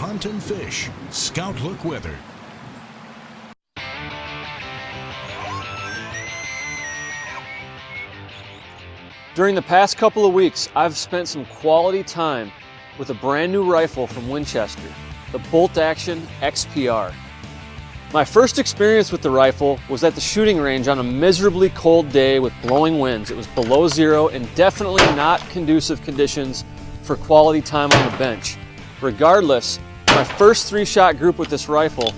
hunt and fish. Scout Look Weather. During the past couple of weeks, I've spent some quality time with a brand new rifle from Winchester, the bolt-action XPR. My first experience with the rifle was at the shooting range on a miserably cold day with blowing winds. It was below zero and definitely not conducive conditions for quality time on the bench. Regardless, my first 3-shot group with this rifle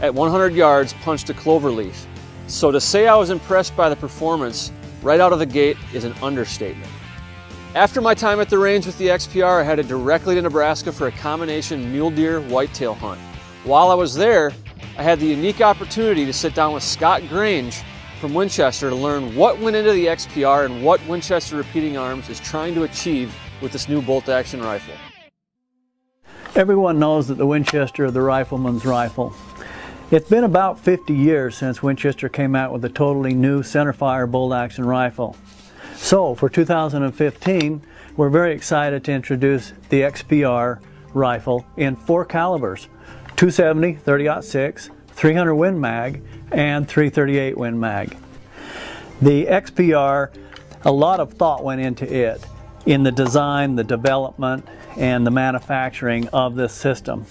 at 100 yards punched a clover leaf. So to say I was impressed by the performance right out of the gate is an understatement. After my time at the range with the XPR, I headed directly to Nebraska for a combination mule deer whitetail hunt. While I was there, I had the unique opportunity to sit down with Scott Grange from Winchester to learn what went into the XPR and what Winchester Repeating Arms is trying to achieve with this new bolt-action rifle. Everyone knows that the Winchester is the rifleman's rifle. It's been about 50 years since Winchester came out with a totally new centerfire bolt-action rifle. So for 2015, we're very excited to introduce the XPR rifle in 4 calibers: 270, 30-06, 300 Win Mag, and 338 Win Mag. The XPR, a lot of thought went into it in the design, the development, and the manufacturing of this system.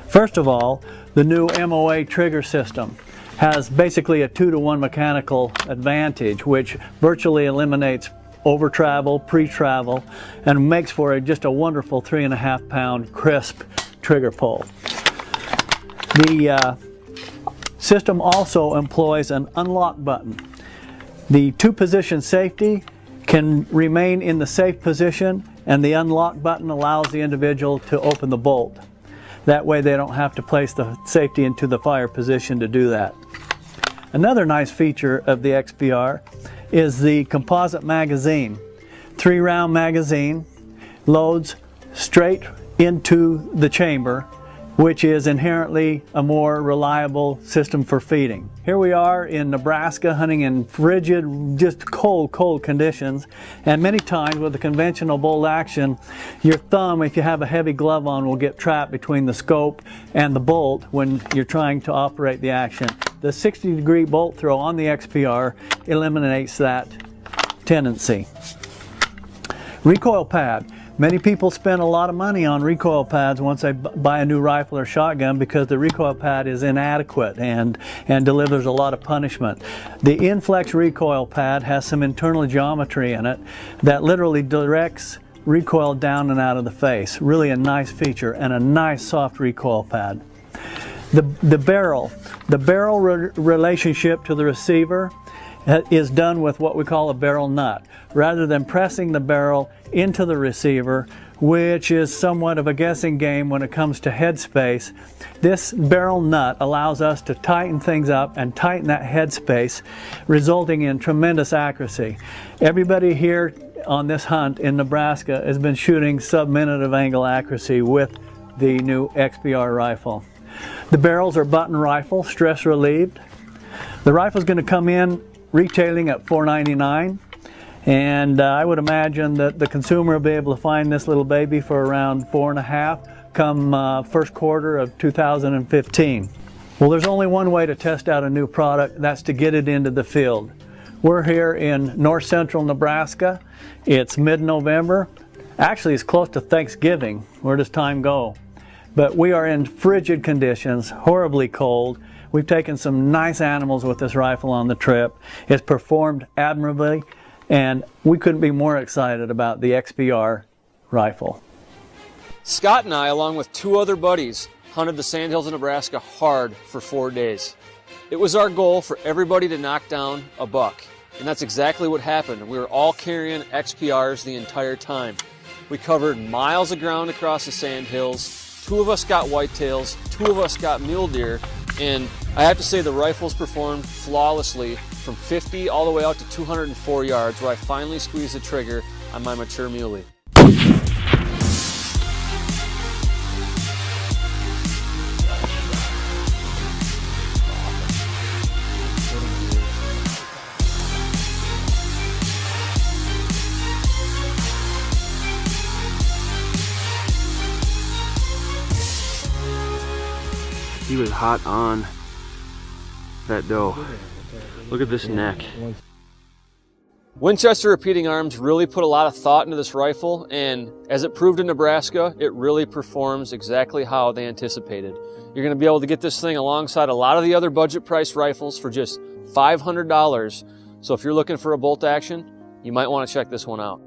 First of all, the new MOA trigger system has basically a 2-to-1 mechanical advantage, which virtually eliminates over travel, pre-travel, and makes for just a wonderful 3.5-pound crisp trigger pull. The system also employs an unlock button. The 2-position safety can remain in the safe position, and the unlock button allows the individual to open the bolt. That way they don't have to place the safety into the fire position to do that. Another nice feature of the XPR is the composite magazine. 3-round magazine loads straight into the chamber, which is inherently a more reliable system for feeding. Here we are in Nebraska hunting in frigid, just cold conditions, and many times with the conventional bolt action, your thumb, if you have a heavy glove on, will get trapped between the scope and the bolt when you're trying to operate the action. The 60-degree bolt throw on the XPR eliminates that tendency. Recoil pad. Many people spend a lot of money on recoil pads once they buy a new rifle or shotgun because the recoil pad is inadequate and delivers a lot of punishment. The Inflex recoil pad has some internal geometry in it that literally directs recoil down and out of the face. Really a nice feature and a nice soft recoil pad. The barrel relationship to the receiver is done with what we call a barrel nut. Rather than pressing the barrel into the receiver, which is somewhat of a guessing game when it comes to headspace, this barrel nut allows us to tighten things up and tighten that headspace, resulting in tremendous accuracy. Everybody here on this hunt in Nebraska has been shooting sub-minute of angle accuracy with the new XPR rifle. The barrels are button rifle, stress relieved. The rifle is going to come in retailing at $499, and I would imagine that the consumer will be able to find this little baby for around $4.5 come first quarter of 2015. Well, there's only one way to test out a new product, that's to get it into the field. We're here in north central Nebraska. It's mid-November. Actually, it's close to Thanksgiving. Where does time go? But we are in frigid conditions, horribly cold. We've taken some nice animals with this rifle on the trip. It's performed admirably, and we couldn't be more excited about the XPR rifle. Scott and I, along with 2 other buddies, hunted the sandhills of Nebraska hard for 4 days. It was our goal for everybody to knock down a buck, and that's exactly what happened. We were all carrying XPRs the entire time. We covered miles of ground across the sandhills. 2 of us got whitetails, 2 of us got mule deer, and I have to say the rifles performed flawlessly from 50 all the way out to 204 yards, where I finally squeezed the trigger on my mature muley. He was hot on that doe. Look at this neck. Winchester Repeating Arms really put a lot of thought into this rifle, and as it proved in Nebraska, it really performs exactly how they anticipated. You're going to be able to get this thing alongside a lot of the other budget price rifles for just $500. So if you're looking for a bolt action, you might want to check this one out.